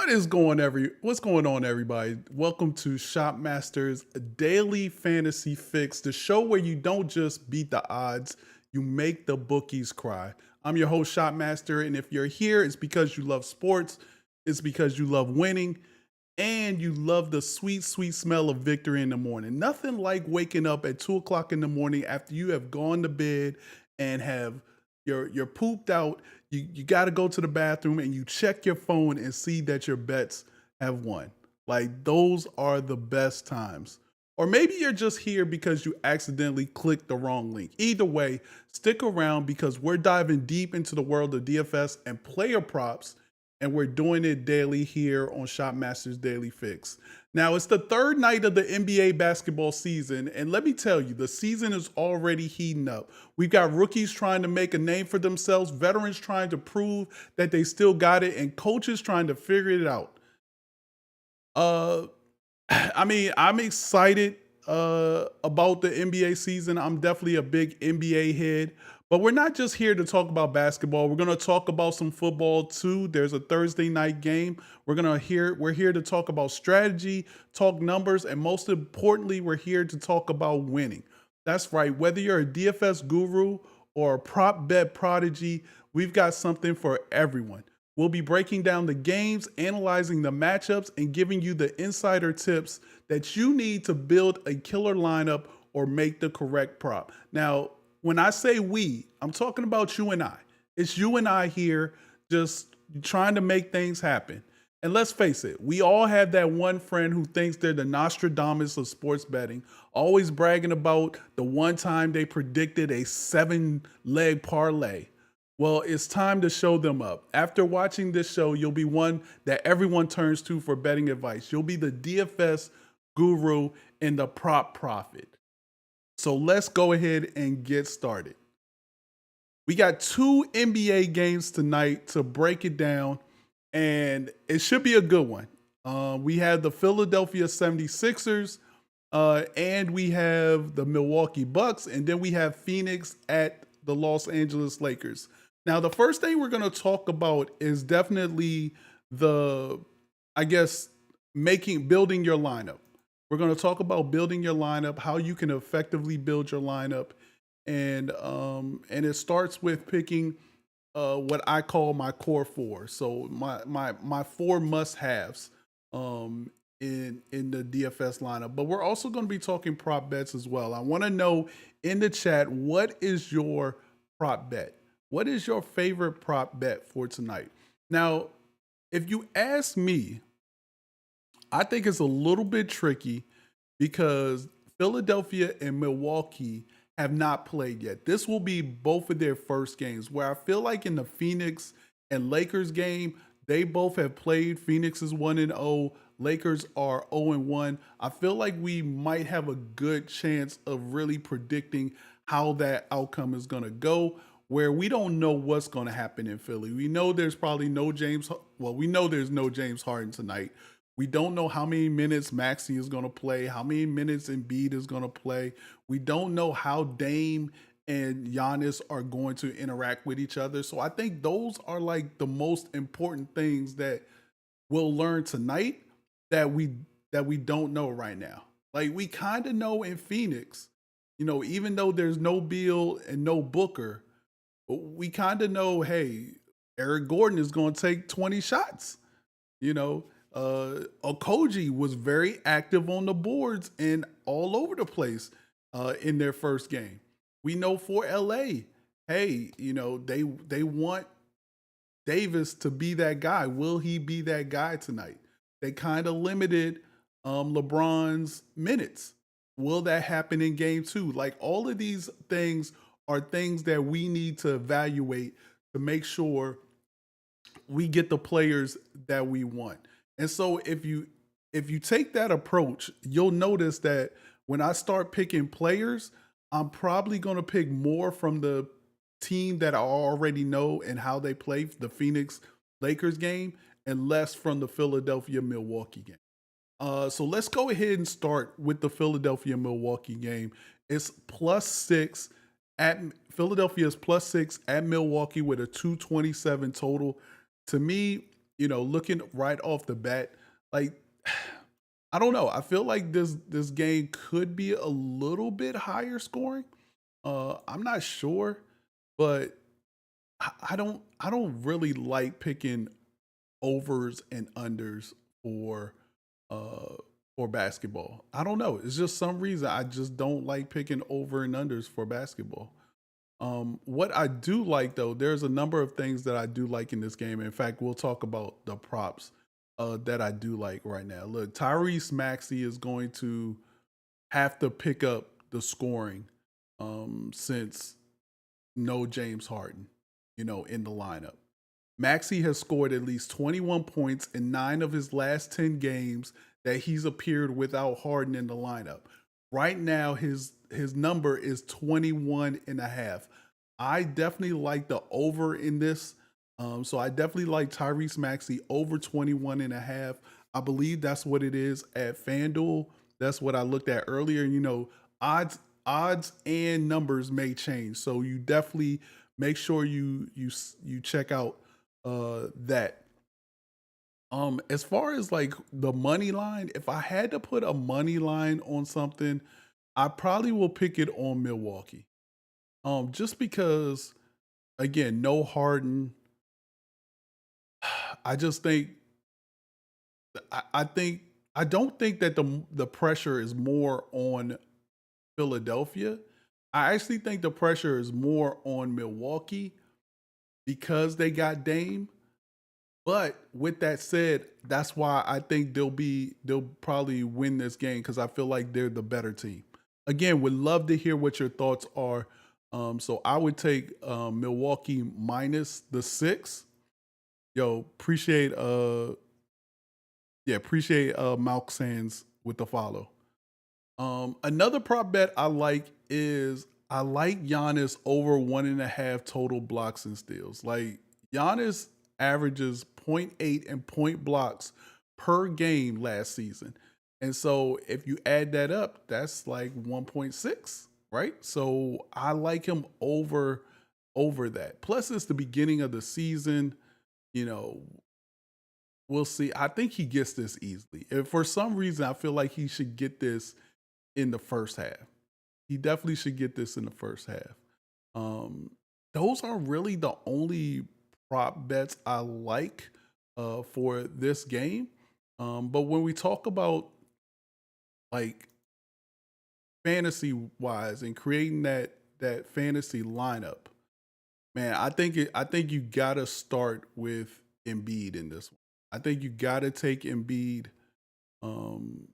What's going on, everybody? Welcome to Shopmaster's Daily Fantasy Fix, the show where you don't just beat the odds, you make the bookies cry. I'm your host, Shopmaster, and if you're here, it's because you love sports, it's because you love winning, and you love the sweet, sweet smell of victory in the morning. Nothing like waking up at 2 o'clock in the morning after you have gone to bed and have you're pooped out. You got to go to the bathroom and you check your phone and see that your bets have won. Like those are the best times. Or maybe you're just here because you accidentally clicked the wrong link. Either way, stick around because we're diving deep into the world of DFS and player props, and we're doing it daily here on Shopmaster's Daily Fix. Now, it's the third night of the NBA basketball season, and let me tell you, the season is already heating up. We've got rookies trying to make a name for themselves, veterans trying to prove that they still got it, and coaches trying to figure it out. Uh, I'm excited about the NBA season. I'm definitely a big NBA head, but we're not just here to talk about basketball. We're going to talk about some football too. There's a Thursday night game. We're here to talk about strategy, talk numbers, and most importantly, we're here to talk about winning. That's right. Whether you're a DFS guru or a prop bet prodigy, we've got something for everyone. We'll be breaking down the games, analyzing the matchups, and giving you the insider tips that you need to build a killer lineup or make the correct prop. Now, when I say we, I'm talking about you and I. It's you and I here just trying to make things happen. And let's face it, we all have that one friend who thinks they're the Nostradamus of sports betting, always bragging about the one time they predicted a 7-leg parlay. Well, it's time to show them up. After watching this show, you'll be one that everyone turns to for betting advice. You'll be the DFS guru and the prop prophet. So let's go ahead and get started. We got two NBA games tonight to break it down, and it should be a good one. We have the Philadelphia 76ers, and we have the Milwaukee Bucks, and then we have Phoenix at the Los Angeles Lakers. Now, the first thing we're going to talk about is definitely the, I guess, building your lineup. We're going to talk about building your lineup, how you can effectively build your lineup, and it starts with picking what I call my core four. So my four must haves in the DFS lineup. But we're also going to be talking prop bets as well. I want to know in the chat, what is your prop bet? What is your favorite prop bet for tonight? Now, if you ask me, I think it's a little bit tricky because Philadelphia and Milwaukee have not played yet. This will be both of their first games, where I feel like in the Phoenix and Lakers game, they both have played. Phoenix is 1-0. Lakers are 0-1. I feel like we might have a good chance of really predicting how that outcome is going to go, where we don't know what's going to happen in Philly. We know there's probably we know there's no James Harden tonight. We don't know how many minutes Maxey is going to play, how many minutes Embiid is going to play. We don't know how Dame and Giannis are going to interact with each other. So I think those are like the most important things that we'll learn tonight that we don't know right now. Like we kind of know in Phoenix, even though there's no Beal and no Booker, we kind of know, hey, Eric Gordon is going to take 20 shots. Okoji was very active on the boards and all over the place in their first game. We know for LA, hey, they want Davis to be that guy. Will he be that guy tonight? They kind of limited LeBron's minutes. Will that happen in game two? Like all of these things are things that we need to evaluate to make sure we get the players that we want. And so if you take that approach, you'll notice that when I start picking players, I'm probably going to pick more from the team that I already know and how they play, the Phoenix Lakers game, and less from the Philadelphia Milwaukee game. So let's go ahead and start with the Philadelphia Milwaukee game. It's +6 at Philadelphia is +6 at Milwaukee with a 227 total. To me, looking right off the bat, like I don't know. I feel like this game could be a little bit higher scoring. I'm not sure, but I don't really like picking overs and unders for uh for basketball. I don't know. It's just some reason I just don't like picking over and unders for basketball. What I do like though, there's a number of things that I do like in this game. In fact, we'll talk about the props that I do like right now. Look, Tyrese Maxey is going to have to pick up the scoring since no James Harden, in the lineup. Maxey has scored at least 21 points in 9 of his last 10 games that he's appeared without Harden in the lineup. Right now, his number is 21 and a half. I definitely like the over in this. So I definitely like Tyrese Maxey over 21 and a half. I believe that's what it is at FanDuel. That's what I looked at earlier. Odds odds and numbers may change. So you definitely make sure you check out that. As far as like the money line, if I had to put a money line on something, I probably will pick it on Milwaukee. Just because again, no Harden. I just think I think I don't think that the pressure is more on Philadelphia. I actually think the pressure is more on Milwaukee because they got Dame. But with that said, that's why I think they'll probably win this game because I feel like they're the better team. Again, would love to hear what your thoughts are. So I would take Milwaukee minus the 6. Yo, appreciate Malk Sands with the follow. Another prop bet I like is I like Giannis over 1.5 total blocks and steals. Like Giannis averages zero point 0.8 and point blocks per game last season. And so if you add that up, that's like 1.6, right? So I like him over that. Plus it's the beginning of the season, you know, we'll see. I think he gets this easily. If for some reason I feel like he should get this in the first half. He definitely should get this in the first half. Um, those are really the only prop bets I like for this game. But when we talk about like fantasy wise and creating that fantasy lineup, man, I think you gotta start with Embiid in this one. I think you gotta take Embiid um,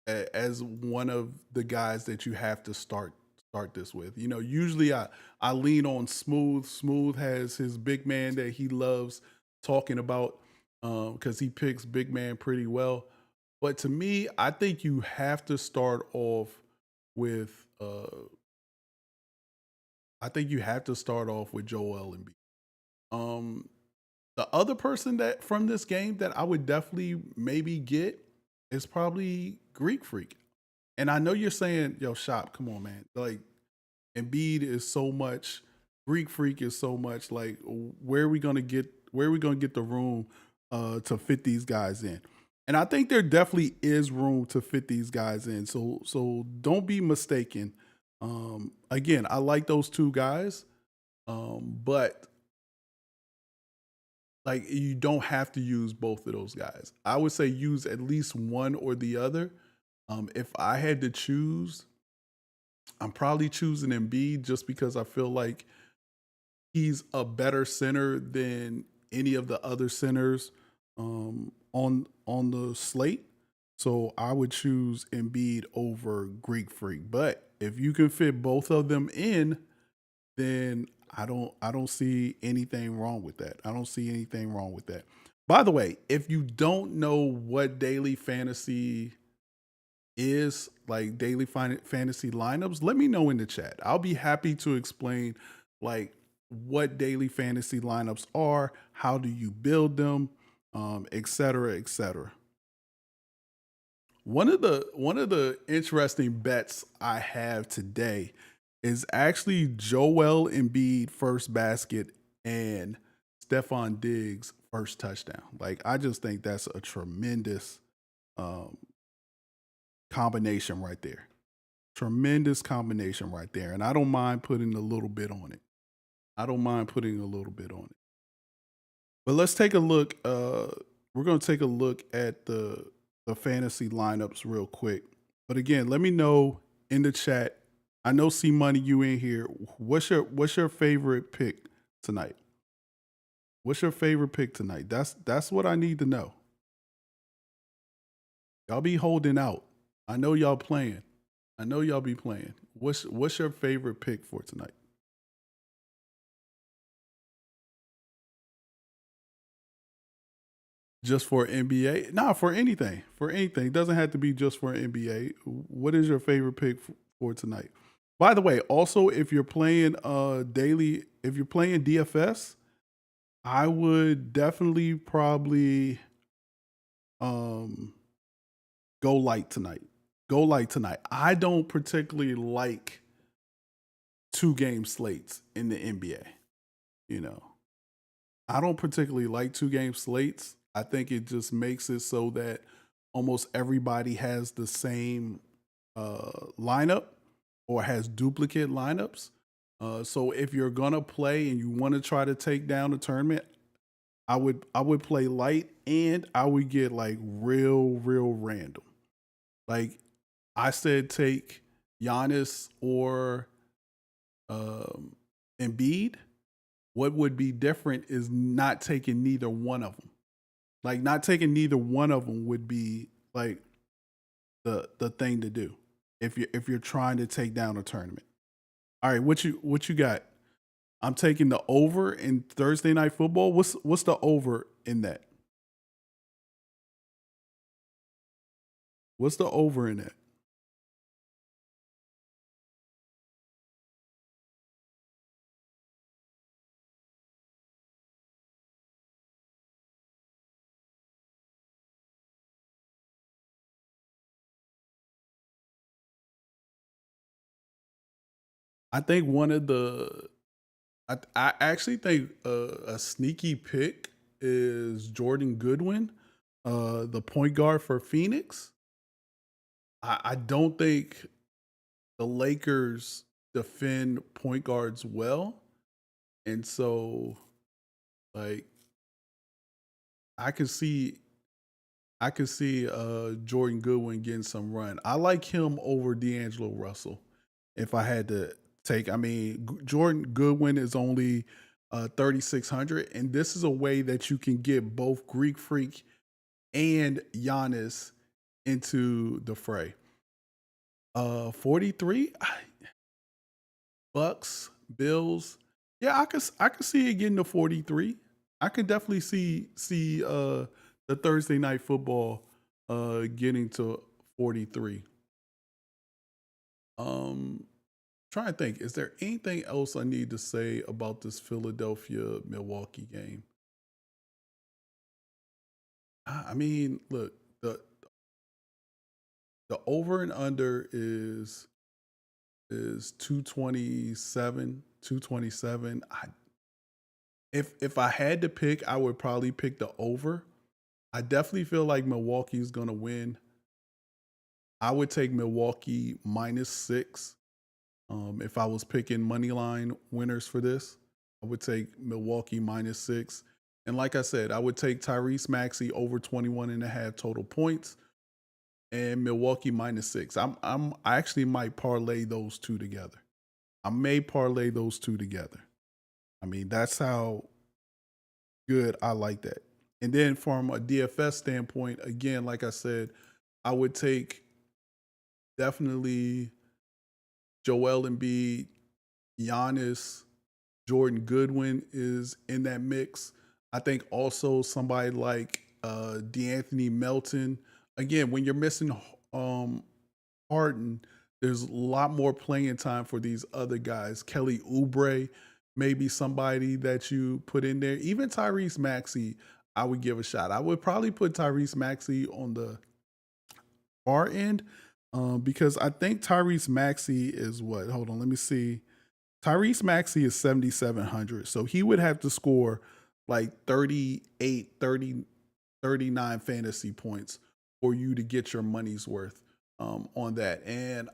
as one of the guys that you have to start this with. Usually I lean on Smooth. Smooth has his big man that he loves talking about because he picks big man pretty well. But to me, I think you have to start off with I think you have to start off with Joel Embiid. Um, the other person that from this game that I would definitely maybe get is probably Greek Freak. And I know you're saying, yo, Shop, come on, man. Like Embiid is so much, Greek Freak is so much. Like, where are we gonna get the room to fit these guys in? And I think there definitely is room to fit these guys in. So don't be mistaken. Again, I like those two guys, but like you don't have to use both of those guys. I would say use at least one or the other. If I had to choose, I'm probably choosing Embiid just because I feel like he's a better center than any of the other centers on the slate. So I would choose Embiid over Greek Freak. But if you can fit both of them in, then I don't see anything wrong with that. I don't see anything wrong with that. By the way, if you don't know what daily fantasy is, like daily fantasy lineups, let me know in the chat. I'll be happy to explain like what daily fantasy lineups are, how do you build them, et cetera, et cetera. One of the interesting bets I have today is actually Joel Embiid first basket and Stefan Diggs first touchdown. Like I just think that's a tremendous um, combination right there. Tremendous combination right there. And I don't mind putting a little bit on it. I don't mind putting a little bit on it. But let's take a look. We're going to take a look at the fantasy lineups real quick. But again, let me know in the chat. I know C Money, you in here. What's your favorite pick tonight? What's your favorite pick tonight? That's what I need to know. Y'all be holding out. I know y'all playing. I know y'all be playing. What's your favorite pick for tonight? Just for NBA? Nah, for anything. For anything. It doesn't have to be just for NBA. What is your favorite pick for tonight? By the way, also if you're playing daily, if you're playing DFS, I would definitely probably um go light tonight. Go light tonight. I don't particularly like 2 game slates in the NBA. You know, I don't particularly like 2 game slates. I think it just makes it so that almost everybody has the same lineup or has duplicate lineups. So if you're gonna play and you want to try to take down the tournament, I would play light and I would get like real random. Like I said, take Giannis or um, Embiid. What would be different is not taking neither one of them. Like not taking neither one of them would be like the thing to do if you're trying to take down a tournament. All right, what you got? I'm taking the over in Thursday night football. What's the over in that? What's the over in that? I think one of the I actually think a sneaky pick is Jordan Goodwin, the point guard for Phoenix. I don't think the Lakers defend point guards well, and so like I could see I could see Jordan Goodwin getting some run. I like him over D'Angelo Russell. If I had to take, I mean, Jordan Goodwin is only 3,600, and this is a way that you can get both Greek Freak and Giannis into the fray. 43 Bucks, Bills. Yeah, I could see it getting to 43. I could definitely see the Thursday night football getting to 43. Um Trying to think, is there anything else I need to say about this Philadelphia Milwaukee game? I mean, look, the over and under is 227, 227. If I had to pick, I would probably pick the over. I definitely feel like Milwaukee's gonna win. I would take Milwaukee -6. If I was picking money line winners for this, I would take Milwaukee -6. And like I said, I would take Tyrese Maxey over 21 and a half total points and Milwaukee -6. I actually might parlay those two together. I may parlay those two together. I mean, that's how good I like that. And then from a DFS standpoint, again, like I said, I would take definitely Joel Embiid, Giannis, Jordan Goodwin is in that mix. I think also somebody like DeAnthony Melton. Again, when you're missing um, Harden, there's a lot more playing time for these other guys. Kelly Oubre, maybe somebody that you put in there. Even Tyrese Maxey, I would give a shot. I would probably put Tyrese Maxey on the far end because I think Tyrese Maxey is what? Hold on, let me see. Tyrese Maxey is 7,700, so he would have to score like 38, 30, 39 fantasy points for you to get your money's worth on that. And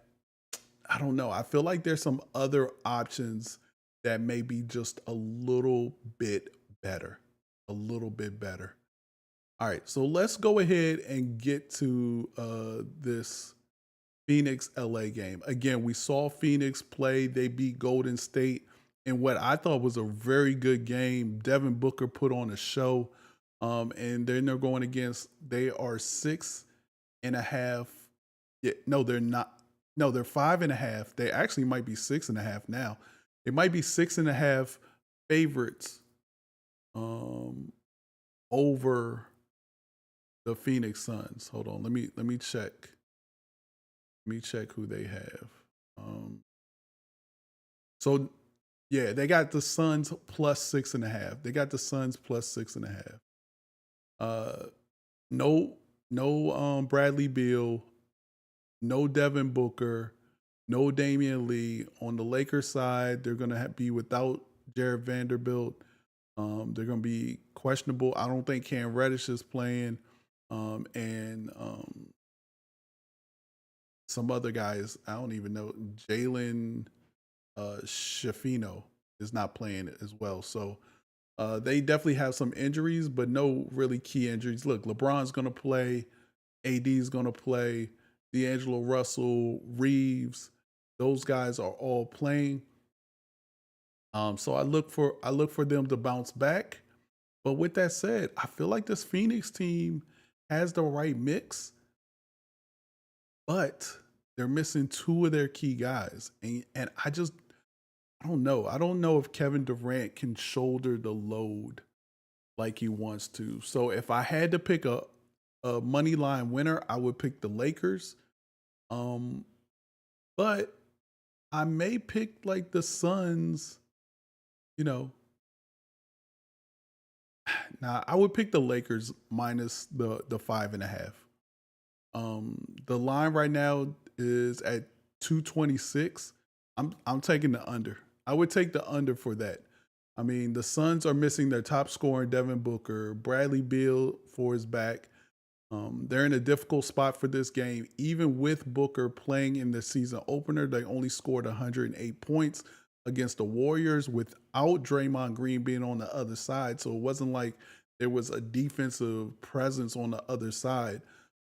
I don't know. I feel like there's some other options that may be just a little bit better. A little bit better. All right. So let's go ahead and get to this Phoenix LA game. Again, we saw Phoenix play. They beat Golden State in what I thought was a very good game. Devin Booker put on a show. And then they're going against, they are 6.5. Yeah, no, they're not. No, they're 5.5. They actually might be 6.5 now. It might be 6.5 favorites um over the Phoenix Suns. Hold on. Let me check. Let me check who they have. Um so yeah, they got the Suns plus 6.5. They got the Suns plus 6.5. Uh no Bradley Beal, no Devin Booker, no Damian Lee. On the Lakers side, they're going to be without Jared Vanderbilt. They're going to be questionable. I don't think Cam Reddish is playing. And some other guys, I don't even know. Jalen Shafino is not playing as well. So they definitely have some injuries, but no really key injuries. Look, LeBron's going to play. AD's going to play. D'Angelo Russell, Reeves, those guys are all playing. So I look for them to bounce back. But with that said, I feel like this Phoenix team has the right mix, but they're missing two of their key guys. And I don't know. I don't know if Kevin Durant can shoulder the load like he wants to. So if I had to pick a money line winner, I would pick the Lakers. Um, but I may pick like the Suns, you know. Nah, I would pick the Lakers minus the 5.5. The line right now is at 226. I'm taking the under. I would take the under for that. I mean, the Suns are missing their top scorer, Devin Booker. Bradley Beal for his back. They're in a difficult spot for this game. Even with Booker playing in the season opener, they only scored 108 points against the Warriors without Draymond Green being on the other side. So it wasn't like there was a defensive presence on the other side.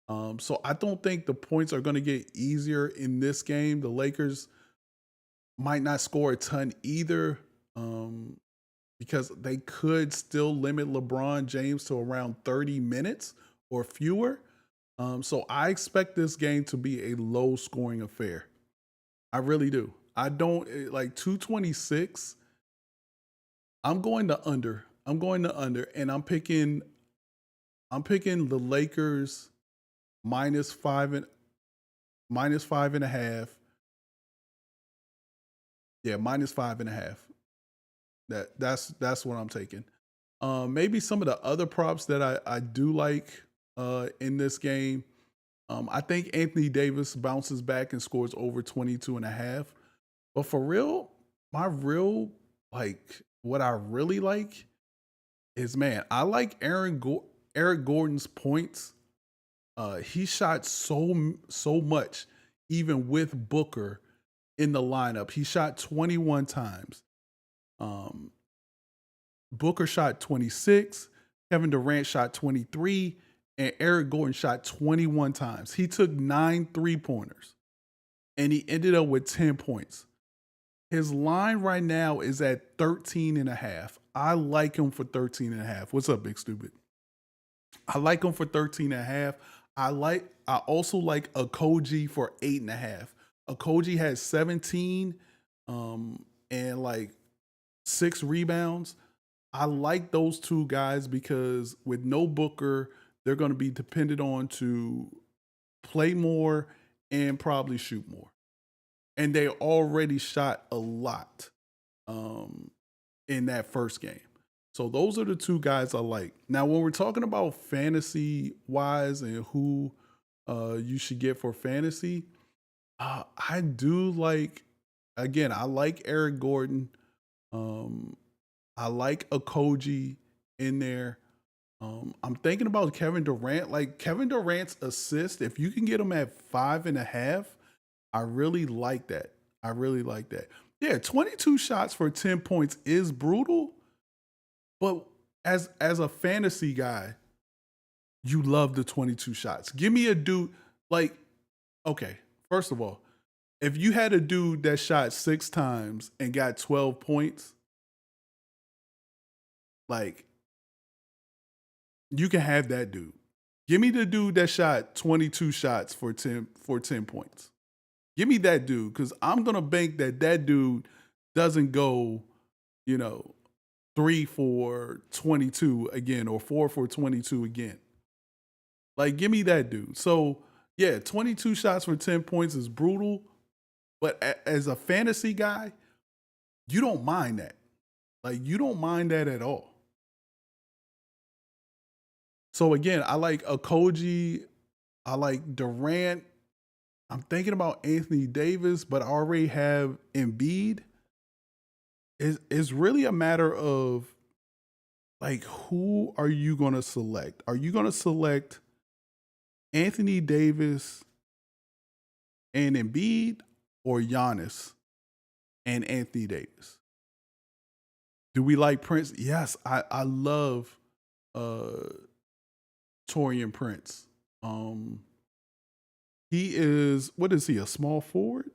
So I don't think the points are going to get easier in this game. The Lakers might not score a ton either, because they could still limit LeBron James to around 30 minutes or fewer. So I expect this game to be a low scoring affair. I really do. I don't like 226. I'm going to under. I'm going to under, and I'm picking the Lakers minus 5.5. Yeah, minus 5.5. That's what I'm taking. Maybe some of the other props that I do like in this game. I think Anthony Davis bounces back and scores over 22.5. But for real, my real like what I really like is, man, I like Eric Gordon's points. He shot so much even with Booker in the lineup. He shot 21 times. Um, Booker shot 26, Kevin Durant shot 23, and Eric Gordon shot 21 times. He took 9 3-pointers and he ended up with 10 points. His line right now is at 13.5. I like him for 13.5. What's up, Big Stupid? I like him for 13.5. I also like a Koji for 8.5. A Koji has 17 and like 6 rebounds. I like those two guys because with no Booker, they're going to be dependent on to play more and probably shoot more. And they already shot a lot in that first game. So those are the two guys I like. Now, when we're talking about fantasy wise and who you should get for fantasy, I do like, again, I like Eric Gordon. I like Okogie in there. I'm thinking about Kevin Durant. Like Kevin Durant's assist, if you can get him at 5.5, I really like that. I really like that. Yeah, 22 shots for 10 points is brutal, but as a fantasy guy, you love the 22 shots. Give me a dude like, okay, first of all, if you had a dude that shot 6 times and got 12 points, like you can have that dude. Give me the dude that shot 22 shots for 10 points. Give me that dude cuz I'm going to bank that that dude doesn't go, you know, 3 for 22 again or 4 for 22 again. Like give me that dude. So, yeah, 22 shots for 10 points is brutal, but as a fantasy guy, you don't mind that. Like you don't mind that at all. So again, I like Okogie, I like Durant. I'm thinking about Anthony Davis, but I already have Embiid. It's really a matter of like who are you going to select? Are you going to select Anthony Davis and Embiid or Giannis and Anthony Davis? Do we like Prince? Yes, I love uh Torian Prince. Um he is, what is he, a small forward?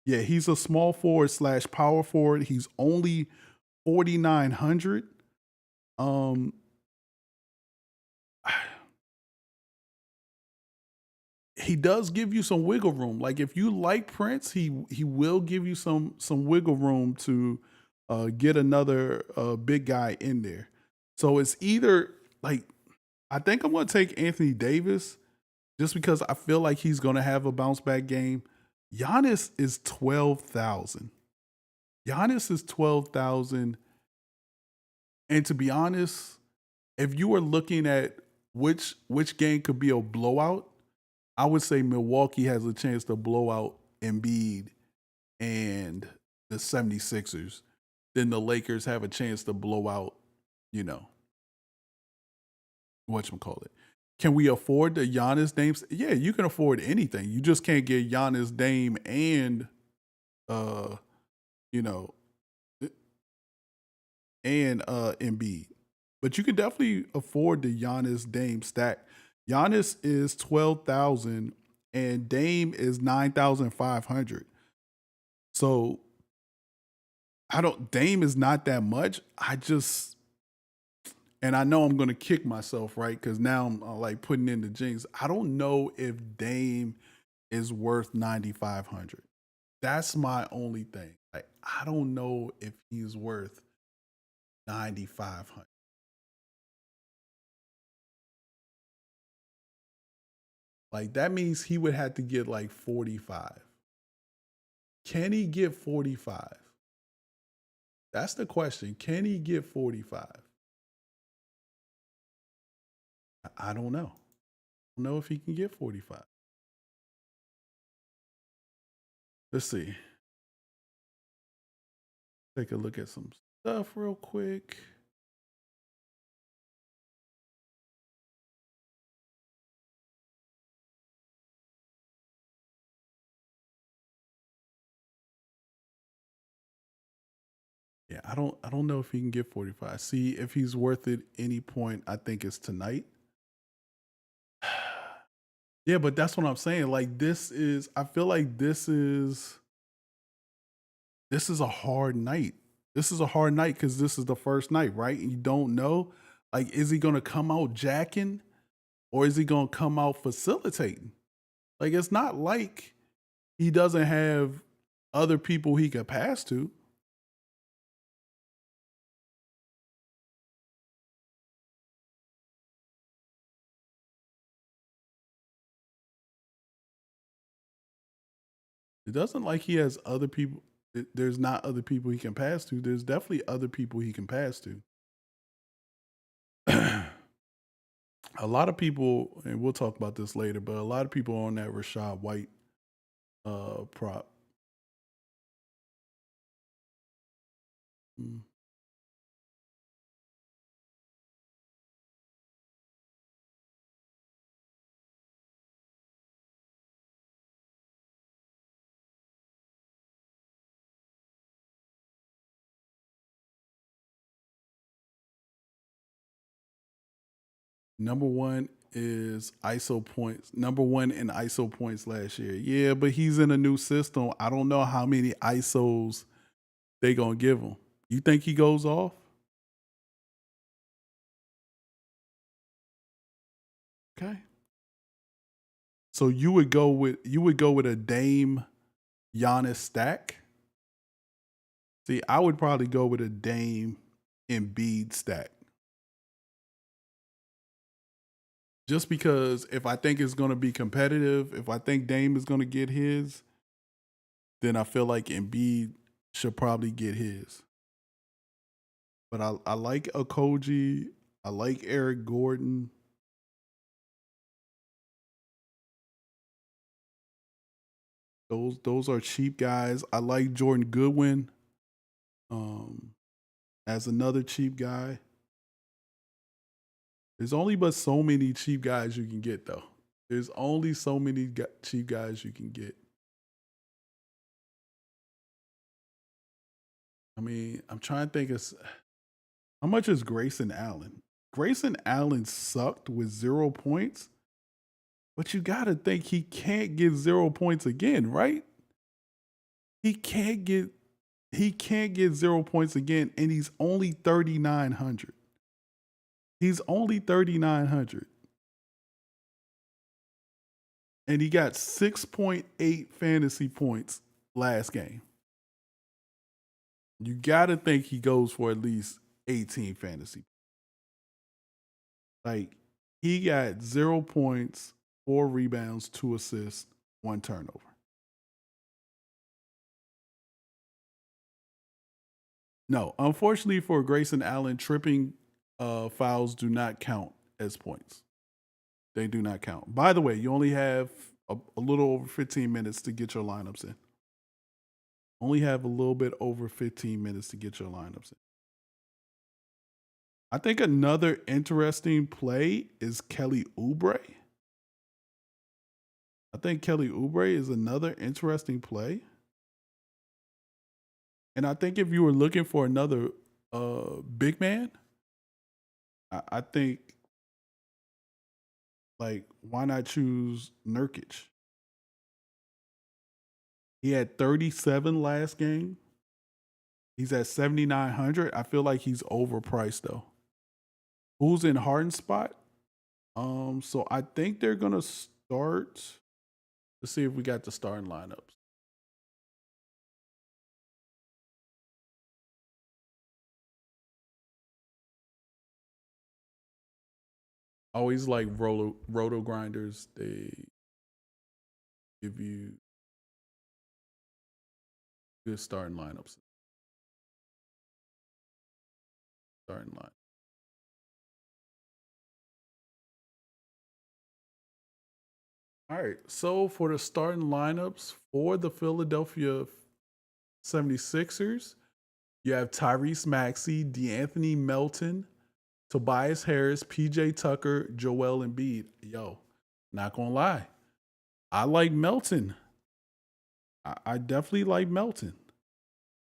Yeah, he's a small forward slash power forward. He's only 4,900. Um, he does give you some wiggle room. Like if you like Prince, he will give you some wiggle room to get another big guy in there. So it's either like I think I'm going to take Anthony Davis just because I feel like he's going to have a bounce back game. Giannis is 12,000. Giannis is 12,000. And to be honest, if you were looking at which game could be a blowout, I would say Milwaukee has a chance to blow out Embiid and the 76ers. Then the Lakers have a chance to blow out, you know, whatchamacallit. Can we afford the Giannis Dame? Yeah, you can afford anything. You just can't get Giannis Dame and uh, you know, and Embiid. But you could definitely afford the Giannis Dame stack. Giannis is 12,000 and Dame is 9,500. So I don't, Dame is not that much. I just, and I know I'm going to kick myself, right? Because now I'm like putting in the jinx. I don't know if Dame is worth 9,500. That's my only thing. Like, I don't know if he's worth 9,500. Like, that means he would have to get like 45. Can he get 45? That's the question. Can he get 45? I don't know. I don't know if he can get 45. Let's see. Take a look at some stuff real quick. Yeah, I don't know if he can get 45. See if he's worth it any point. I think it's tonight. Yeah, but that's what I'm saying. Like this is I feel like this is a hard night. This is a hard night because this is the first night, right? And you don't know. Like, is he gonna come out jacking or is he gonna come out facilitating? Like, it's not like he doesn't have other people he could pass to. It doesn't like he has other people. There's not other people he can pass to. There's definitely other people he can pass to. A lot of people, and we'll talk about this later, but a lot of people on that Rashad White prop. Mm. Number one is ISO points. Number one in ISO points last year. Yeah, but he's in a new system. I don't know how many ISOs they gonna give him. You think he goes off? Okay. So you would go with a Dame Giannis stack. See, I would probably go with a Dame Embiid stack. Just because if I think it's going to be competitive, if I think Dame is going to get his, then I feel like Embiid should probably get his. But I like Okoji. I like Eric Gordon. Those are cheap guys. I like Jordan Goodwin um, as another cheap guy. There's only but so many cheap guys you can get, though. There's only so many cheap guys you can get. I mean, I'm trying to think of how much is Grayson Allen. Grayson Allen sucked with 0 points, but you got to think he can't get 0 points again, right? He can't get he can't get 0 points again, and he's only 3,900. He's only 3,900. And he got 6.8 fantasy points last game. You got to think he goes for at least 18 fantasy. Like, he got 0 points, 4 rebounds, 2 assists, 1 turnover. No, unfortunately for Grayson Allen, tripping fouls do not count as points. They do not count. By the way, you only have a little over 15 minutes to get your lineups in. Only have a little bit over 15 minutes to get your lineups in. I think another interesting play is Kelly Oubre. I think Kelly Oubre is another interesting play. And I think if you were looking for another big man, I think, like, why not choose Nurkic? He had 37 last game. He's at 7,900. I feel like he's overpriced though. Who's in Harden's spot? So I think they're gonna start. Let's see if we got the starting lineups. Always like roto grinders. They give you good starting lineups. Starting line. All right. So for the starting lineups for the Philadelphia 76ers, you have Tyrese Maxey, DeAnthony Melton, Tobias Harris, PJ Tucker, Joel Embiid. Yo, not gonna lie. I like Melton. I definitely like Melton.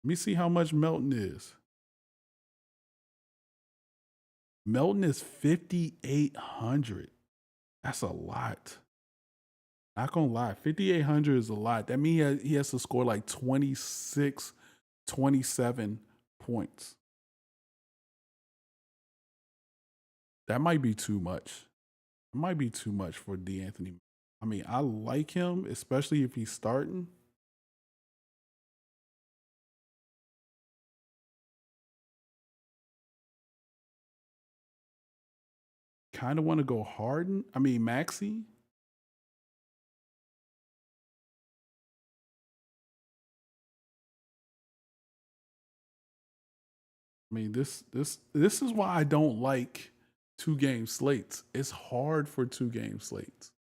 Let me see how much Melton is. Melton is 5,800. That's a lot. Not gonna lie, 5,800 is a lot. That means he has to score like 26, 27 points. That might be too much. It might be too much for DeAnthony. I mean, I like him, especially if he's starting. Kind of want to go Harden. I mean, Maxi. I mean, this is why I don't like 2 game slates. It's hard for 2 game slates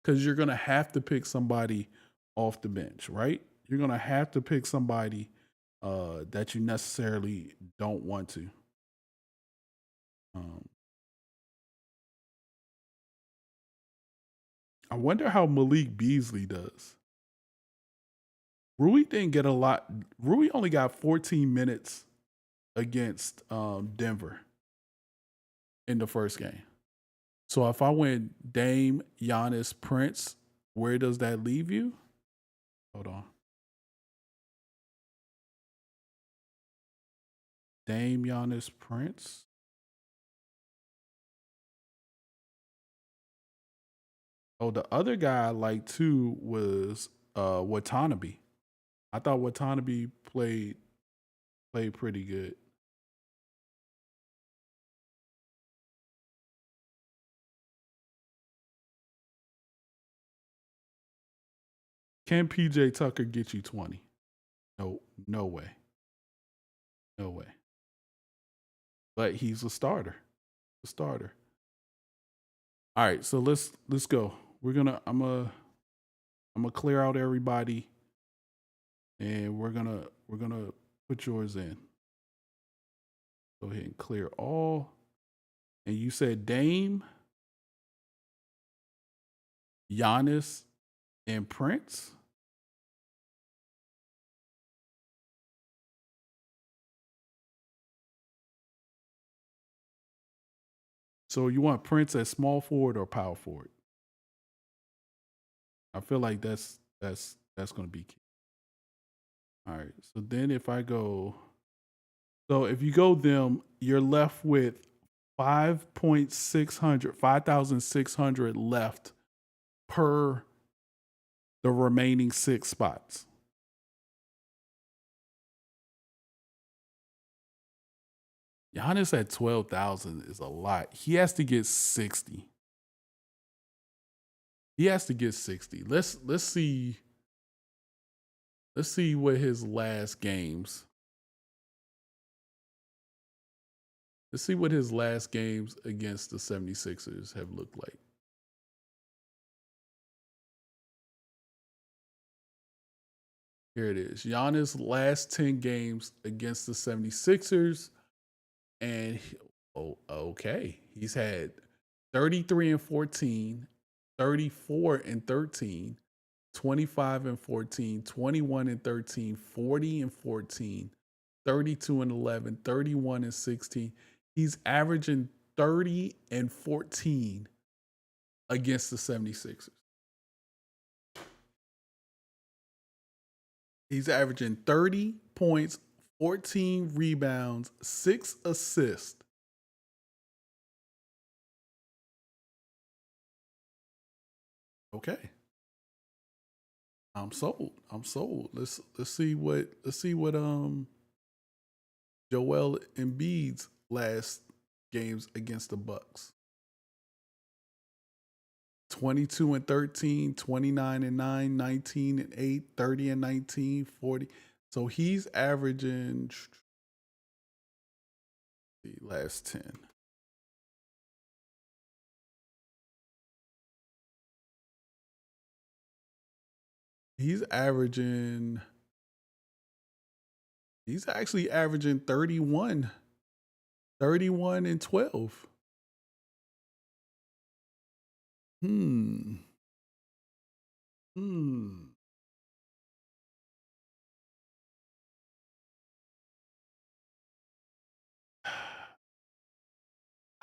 because you're gonna have to pick somebody off the bench, right? You're gonna have to pick somebody that you necessarily don't want to. Um, I wonder how Malik Beasley does. Rui didn't get a lot. Rui only got 14 minutes against Denver in the first game. So if I went Dame, Giannis, Prince, where does that leave you? Hold on. Dame, Giannis, Prince. Oh, the other guy I liked too was Watanabe. I thought Watanabe played pretty good. Can PJ Tucker get you 20? No, no way. No way. But he's a starter. A starter. All right, so let's go. I'm gonna clear out everybody and we're gonna put yours in. Go ahead and clear all. And you said Dame, Giannis, and Prince. So you want Prince as small forward or power forward? I feel like that's gonna be key. All right. So then if I go, so if you go them, you're left with 5,600 left per the remaining 6 spots. Giannis at 12,000 is a lot. He has to get 60. He has to get 60. Let's see what his last games. Let's see what his last games against the 76ers have looked like. Here it is. Giannis' last 10 games against the 76ers. And oh, okay. He's had 33 and 14, 34 and 13, 25 and 14, 21 and 13, 40 and 14, 32 and 11, 31 and 16. He's averaging 30 and 14 against the 76ers. He's averaging 30 points, 14 rebounds, 6 assists. Okay. I'm sold. I'm sold. Let's see what Joel Embiid's last games against the Bucks. 22 and 13, 29 and 9, 19 and 8, 30 and 19, 40. So he's averaging the last 10. He's averaging he's actually averaging 31, 31 and 12. Hmm. Hmm.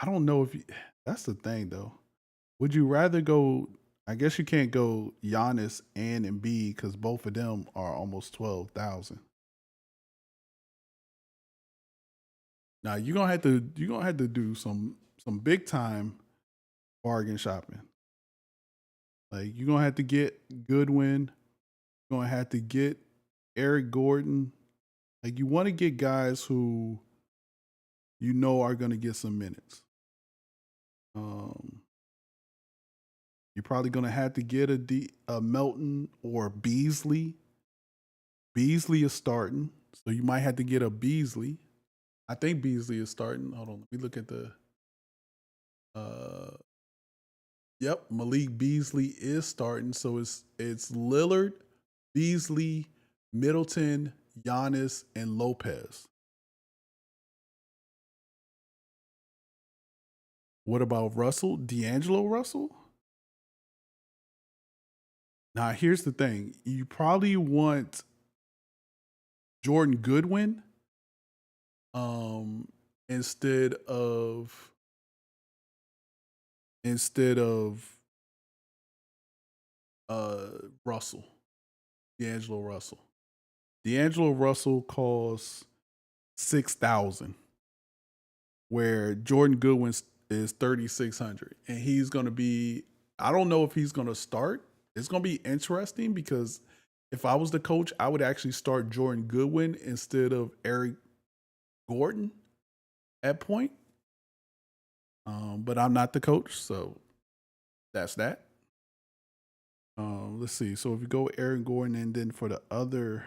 I don't know if you, that's the thing though. Would you rather go? I guess you can't go Giannis and Embiid because both of them are almost 12,000. Now you're gonna have to do some big time bargain shopping. Like you're gonna have to get Goodwin. You're gonna have to get Eric Gordon. Like you want to get guys who you know are gonna get some minutes. Um, you're probably gonna have to get a Melton or Beasley. Beasley is starting, so you might have to get a Beasley. I think Beasley is starting. Hold on, let me look at the. Uh, yep, Malik Beasley is starting. So it's Lillard, Beasley, Middleton, Giannis, and Lopez. What about Russell? D'Angelo Russell? Now here's the thing: you probably want Jordan Goodwin, um, instead of instead of Russell, D'Angelo Russell. D'Angelo Russell costs 6,000, where Jordan Goodwin is 3,600, and he's going to be. I don't know if he's going to start. It's going to be interesting because if I was the coach, I would actually start Jordan Goodwin instead of Eric Gordon at point. But I'm not the coach, so that's that. Let's see. So if you go Aaron Gordon, and then for the other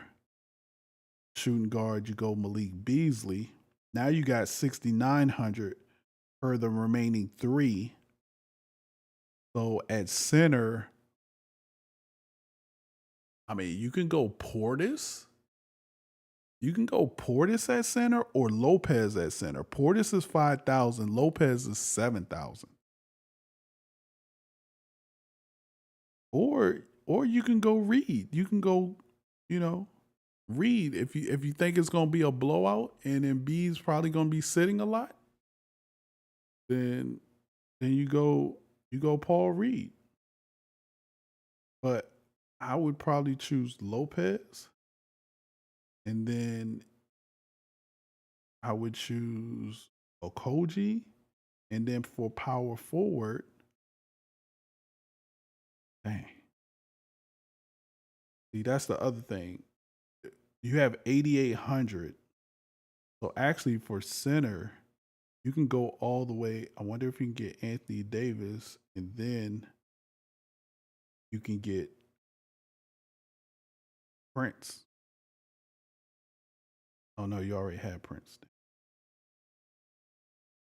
shooting guard, you go Malik Beasley. Now you got 6,900 for the remaining three. So at center, I mean, you can go Portis. You can go Portis at center or Lopez at center. Portis is 5,000. Lopez is 7,000. Or you can go Reed. You can go, you know, Reed if you think it's gonna be a blowout and Embiid's probably gonna be sitting a lot, then you go Paul Reed. But I would probably choose Lopez, and then I would choose Okoji, and then for power forward, dang. See, that's the other thing. You have 8,800. So actually, for center, you can go all the way. I wonder if you can get Anthony Davis, and then you can get Prince. Oh no, you already had Prince.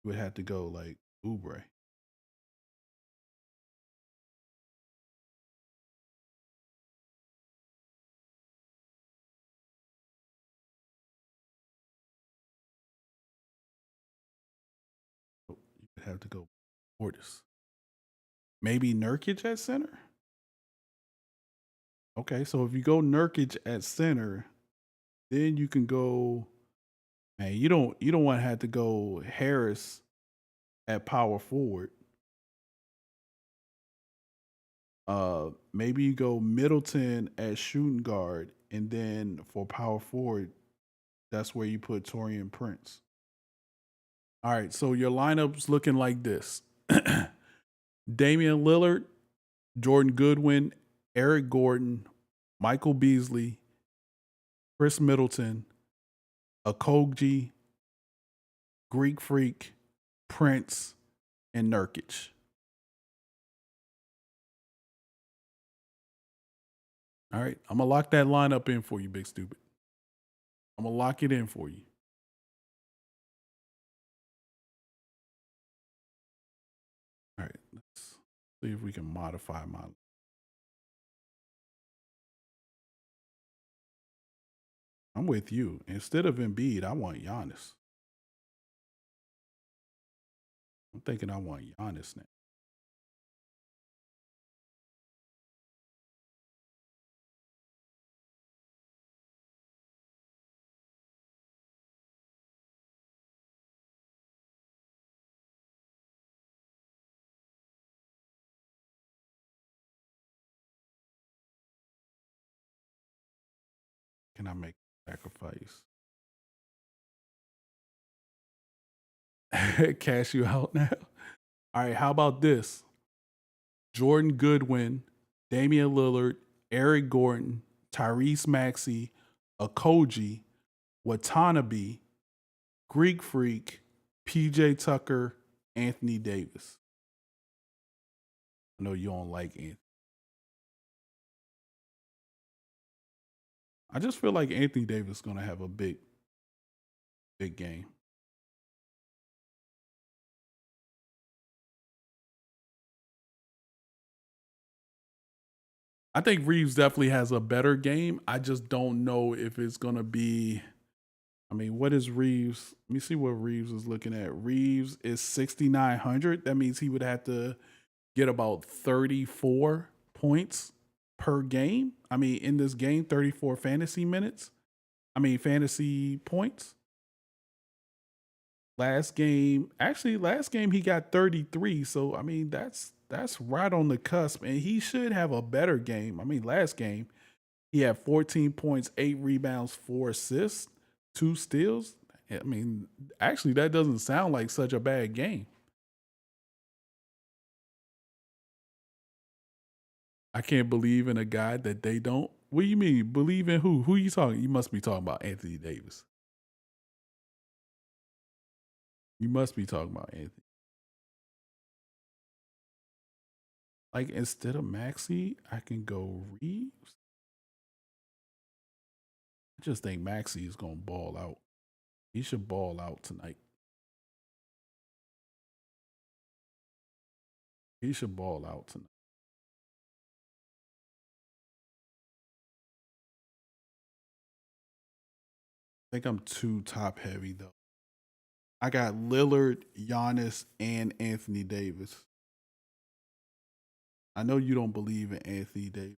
You would have to go like Oubre. You would have to go Portis. Maybe Nurkic at center. Okay, so if you go Nurkic at center, then you can go. Man, you don't want to have to go Harris at power forward. Maybe you go Middleton at shooting guard, and then for power forward, that's where you put Torian Prince. All right, so your lineup's looking like this: Damian Lillard, Jordan Goodwin, Eric Gordon, Michael Beasley, Chris Middleton, Okogji, Greek Freak, Prince, and Nurkic. All right, I'm gonna lock that lineup in for you, Big Stupid. I'm gonna lock it in for you. All right, let's see if we can modify my. I'm with you. Instead of Embiid, I want Giannis. I'm thinking I want Giannis now. Can I make a sacrifice? Cash you out now. All right, how about this? Jordan Goodwin, Damian Lillard, Eric Gordon, Tyrese Maxey, Okoji, Watanabe, Greek Freak, PJ Tucker, Anthony Davis. I know you don't like Anthony. I just feel like Anthony Davis is gonna have a big game. I think Reeves definitely has a better game. I just don't know if it's gonna be. I mean, what is Reeves? Let me see what Reeves is looking at. Reeves is 6,900. That means he would have to get about 34 points per game. I mean, in this game, 34 fantasy minutes. I mean, fantasy points. Last game he got 33. So I mean that's right on the cusp, and he should have a better game. I mean, last game he had 14 points, 8 rebounds, 4 assists, 2 steals. I mean, actually, that doesn't sound like such a bad game. I can't believe in a guy that they don't. What do you mean? Believe in who? Who you talking? You must be talking about Anthony Davis. You must be talking about Anthony. Like instead of Maxi, I can go Reeves. I just think Maxi is gonna ball out. He should ball out tonight. He should ball out tonight. I think I'm too top heavy though. I got Lillard, Giannis, and Anthony Davis. I know you don't believe in Anthony Davis.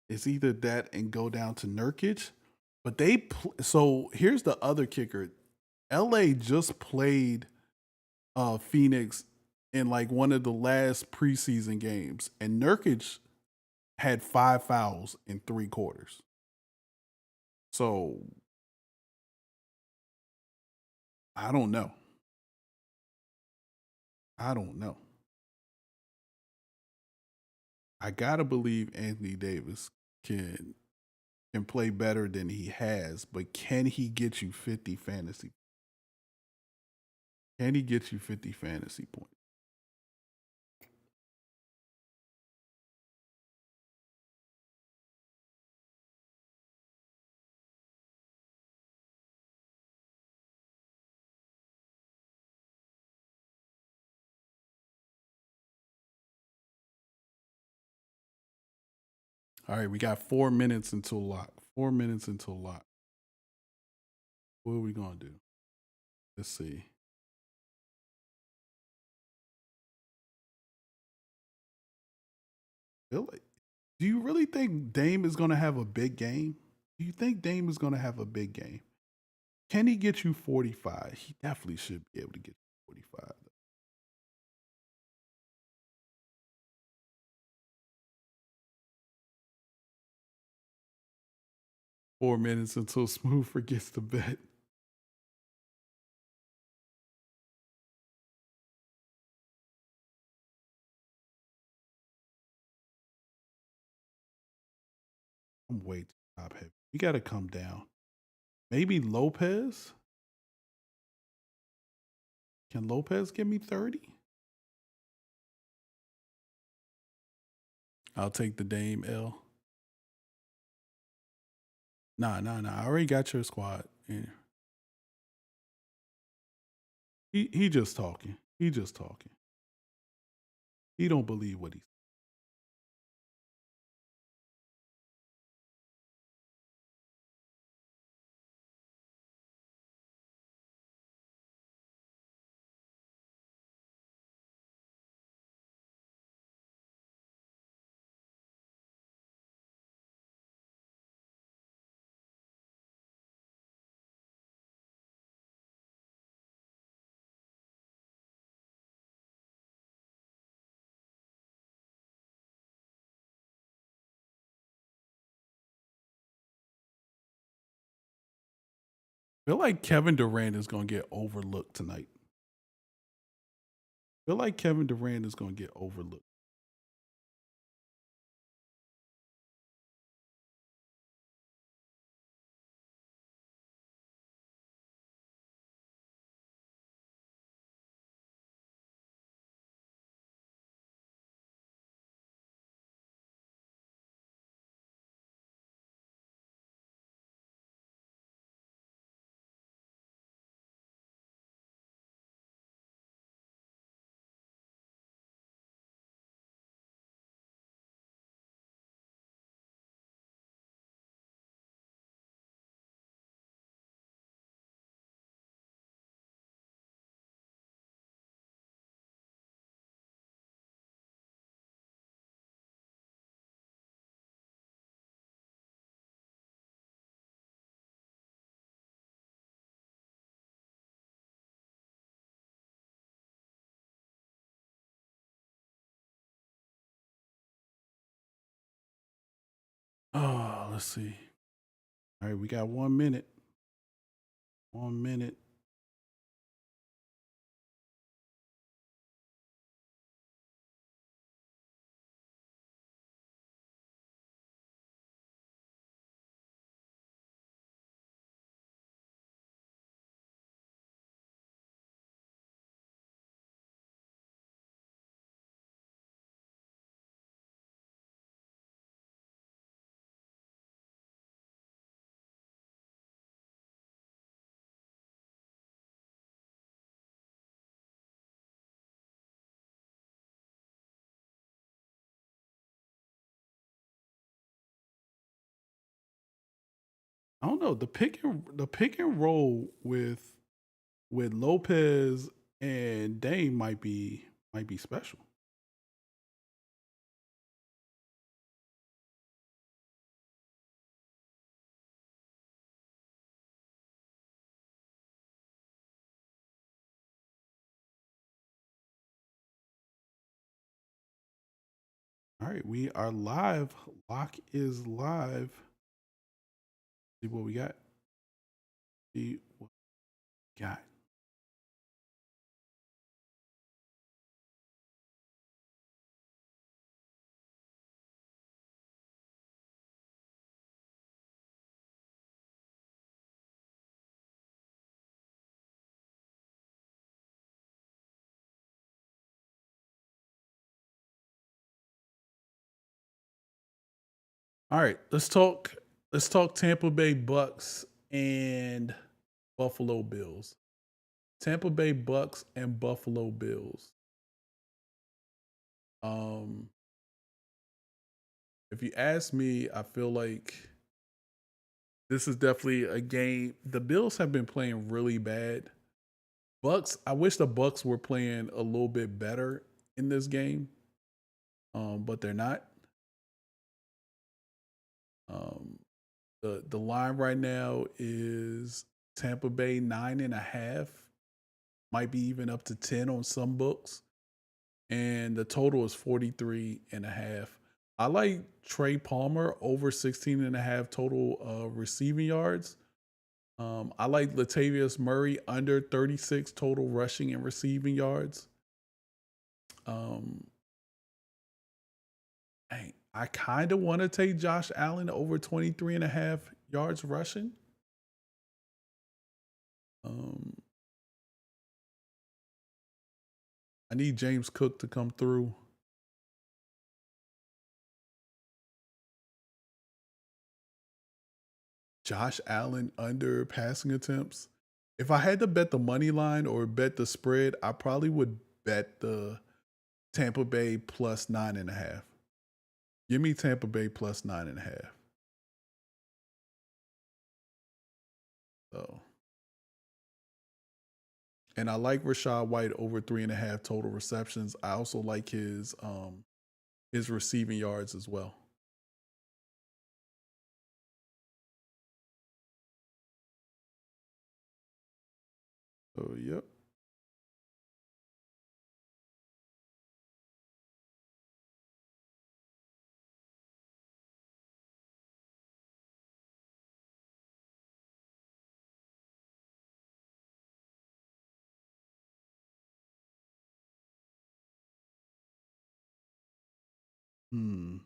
It's either that and go down to Nurkic, but so here's the other kicker. LA just played Phoenix in like one of the last preseason games, and Nurkic had 5 fouls in 3 quarters. So I don't know. I don't know. I gotta believe Anthony Davis can can play better than he has, but can he get you 50 fantasy? Can he get you 50 fantasy points? All right, we got 4 minutes until lock. 4 minutes until lock. What are we gonna do? Let's see. Really? Do you really think Dame is gonna have a big game? Do you think Dame is gonna have a big game? Can he get you 45? He definitely should be able to get you 45. 4 minutes until Smooth forgets to bet. I'm way too top heavy. You got to come down. Maybe Lopez. Can Lopez give me 30? I'll take the Dame L. Nah, nah, nah. I already got your squad. Yeah. He just talking. He just talking. He don't believe what he's. I feel like Kevin Durant is gonna get overlooked tonight. I feel like Kevin Durant is gonna get overlooked. Let's see. All right, we got 1 minute. 1 minute. I don't know. The pick and roll with Lopez and Dame might be special. All right, we are live. Lock is live. See what we got. See what we got. All right, let's talk. Let's talk Tampa Bay Bucks and Buffalo Bills. Tampa Bay Bucks and Buffalo Bills. Um, if you ask me, I feel like this is definitely a game. The Bills have been playing really bad. Bucks. I wish the Bucks were playing a little bit better in this game, but they're not. Um, the line right now is Tampa Bay 9.5, might be even up to 10 on some books, and the total is 43.5. I like Trey Palmer over 16.5 total receiving yards. I like Latavius Murray under 36 total rushing and receiving yards. Um, I kind of want to take Josh Allen over 23.5 yards rushing. Um, I need James Cook to come through. Josh Allen under passing attempts. If I had to bet the money line or bet the spread, I probably would bet the Tampa Bay plus 9.5. Give me Tampa Bay plus 9.5. So, and I like Rashad White over 3.5 total receptions. I also like his receiving yards as well. So, yep. Hmm.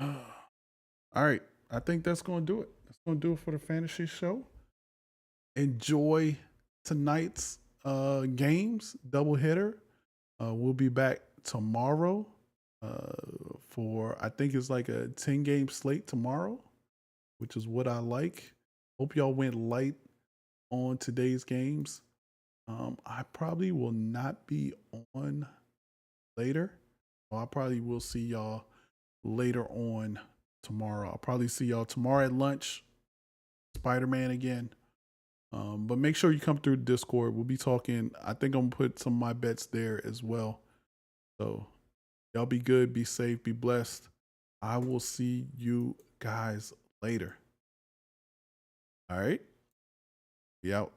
All right. I think that's going to do it. That's going to do it for the fantasy show. Enjoy tonight's games, double hitter. We'll be back tomorrow for, I think it's like a 10 game slate tomorrow, which is what I like. Hope y'all went light on today's games. I probably will not be on later. So I probably will see y'all later on tomorrow. I'll probably see y'all tomorrow at lunch. Spider-Man again. But make sure you come through Discord. We'll be talking. I think I'm gonna put some of my bets there as well. So y'all be good, be safe, be blessed. I will see you guys later. All right. Be out.